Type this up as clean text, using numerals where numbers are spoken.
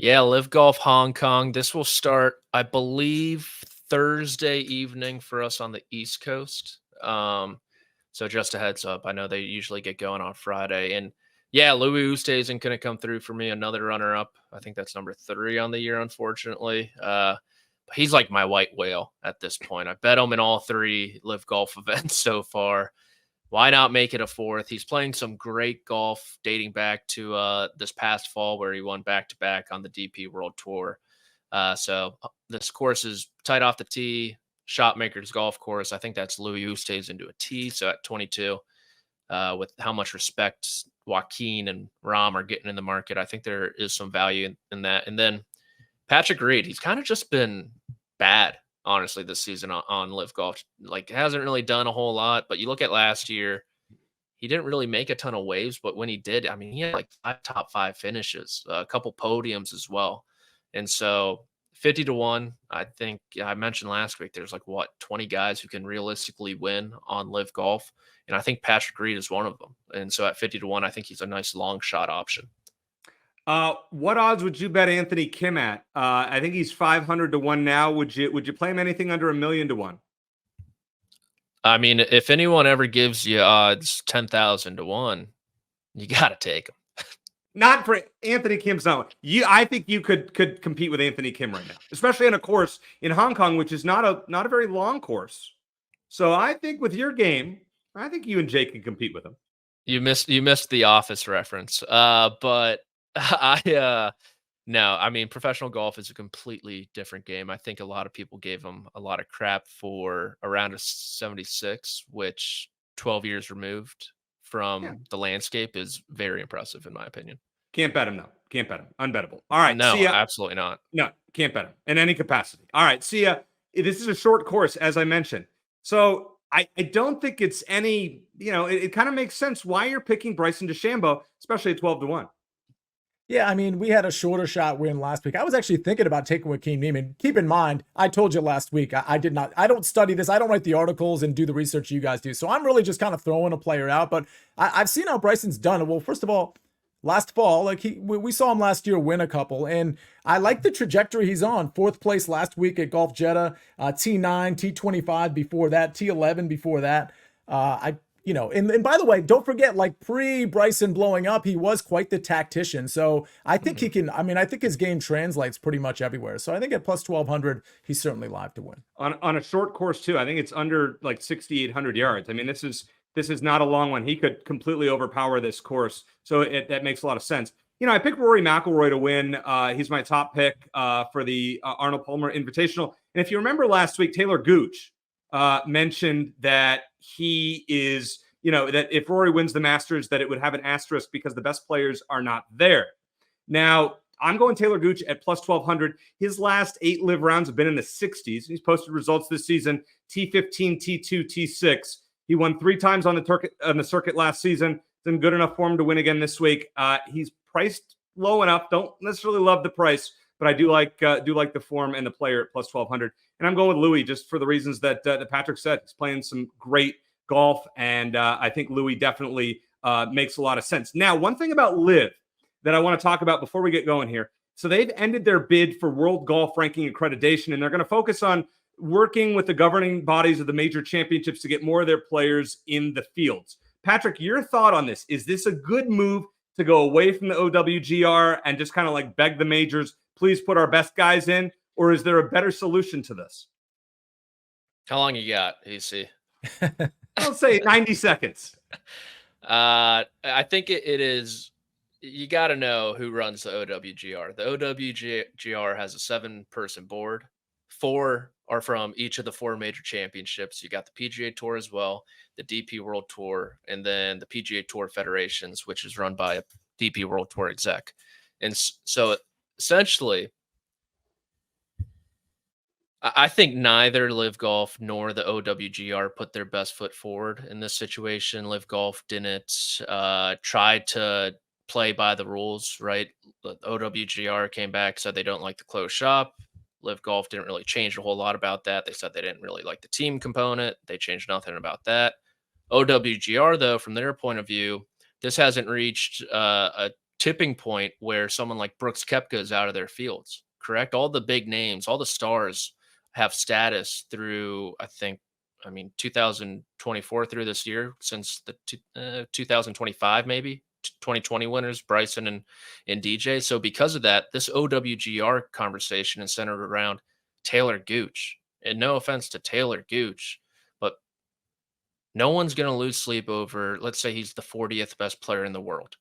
Yeah, LIV Golf Hong Kong. This will start, I believe, Thursday evening for us on the East Coast. So just a heads up. I know they usually get going on Friday. And yeah, Louis Oosthuizen isn't going to come through for me. Another runner up. I think that's number 3 on the year, unfortunately. He's like my white whale at this point. I bet him in all 3 LIV Golf events so far. Why not make it a 4th? He's playing some great golf dating back to this past fall where he won back-to-back on the DP World Tour. So this course is tight off the tee, shot maker's golf course. I think that's Louis Oosthuizen into a tee. So at 22, with how much respect Joaquin and Rahm are getting in the market, I think there is some value in that. And then Patrick Reed, he's kind of just been bad, honestly, this season on LIV Golf. Like, hasn't really done a whole lot, but you look at last year, he didn't really make a ton of waves, but when he did, I mean, he had like 5 top 5 finishes, a couple podiums as well. And so 50 to 1, I think I mentioned last week, there's like 20 guys who can realistically win on LIV Golf. And I think Patrick Reed is one of them. And so at 50 to 1, I think he's a nice long shot option. What odds would you bet Anthony Kim at? I think he's 500 to 1 now. Would you play him anything under $1 million to 1? I mean, if anyone ever gives you odds 10,000 to 1, you got to take him. Not for Anthony Kim's not. I think you could compete with Anthony Kim right now, especially in a course in Hong Kong, which is not a very long course. So I think with your game, I think you and Jake can compete with him. You missed the Office reference, but no, I mean, professional golf is a completely different game. I think a lot of people gave him a lot of crap for around a 76, which 12 years removed from the landscape is very impressive, in my opinion. Can't bet him, though. Can't bet him. Unbettable. All right. No, absolutely not. No, can't bet him in any capacity. All right. See ya. This is a short course, as I mentioned. So I don't think it's any, it kind of makes sense why you're picking Bryson DeChambeau, especially at 12 to 1. Yeah, I mean, we had a shorter shot win last week. I was actually thinking about taking Joaquin Niemann. Keep in mind, I told you last week, I don't study this. I don't write the articles and do the research you guys do. So I'm really just kind of throwing a player out. But I've seen how Bryson's done. Well, first of all, last fall, we saw him last year win a couple. And I like the trajectory he's on. 4th place last week at Golf Jeddah, T9, T25 before that, T11 before that. And by the way, don't forget, like pre-Bryson blowing up, he was quite the tactician. So I think he can, I think his game translates pretty much everywhere. So I think at plus 1,200, he's certainly live to win. On a short course too, I think it's under like 6,800 yards. I mean, this is not a long one. He could completely overpower this course. So that makes a lot of sense. I picked Rory McIlroy to win. He's my top pick for the Arnold Palmer Invitational. And if you remember last week, Taylor Gooch mentioned that he is, that if Rory wins the Masters, that it would have an asterisk because the best players are not there. Now, I'm going Taylor Gooch at plus 1,200. His last 8 LIV rounds have been in the 60s. He's posted results this season, T15, T2, T6. He won 3 times on the circuit last season. It's been good enough for him to win again this week. He's priced low enough. Don't necessarily love the price, but I do like the form and the player at plus 1,200. And I'm going with Louis just for the reasons that Patrick said. He's playing some great golf, and I think Louis definitely makes a lot of sense. Now, one thing about LIV that I want to talk about before we get going here. So they've ended their bid for World Golf Ranking Accreditation, and they're going to focus on working with the governing bodies of the major championships to get more of their players in the fields. Patrick, your thought on this? Is this a good move to go away from the OWGR and just kind of like beg the majors, please put our best guys in? Or is there a better solution to this? How long you got, AC? I'll say 90 seconds. I think it is. You got to know who runs the OWGR. The OWGR has a 7-person board. 4 are from each of the 4 major championships. You got the PGA Tour as well, the DP World Tour, and then the PGA Tour Federations, which is run by a DP World Tour exec. And so essentially, I think neither LIV Golf nor the OWGR put their best foot forward in this situation. LIV Golf didn't try to play by the rules, right? The OWGR came back, said they don't like the closed shop. LIV Golf didn't really change a whole lot about that. They said they didn't really like the team component. They changed nothing about that. OWGR, though, from their point of view, this hasn't reached a tipping point where someone like Brooks Koepka is out of their fields, correct? All the big names, all the stars have status through, I mean, 2024 through this year, since the 2025, maybe 2020 winners, Bryson and DJ. So because of that, this OWGR conversation is centered around Taylor Gooch. And no offense to Taylor Gooch, but no one's going to lose sleep over, let's say he's the 40th best player in the world.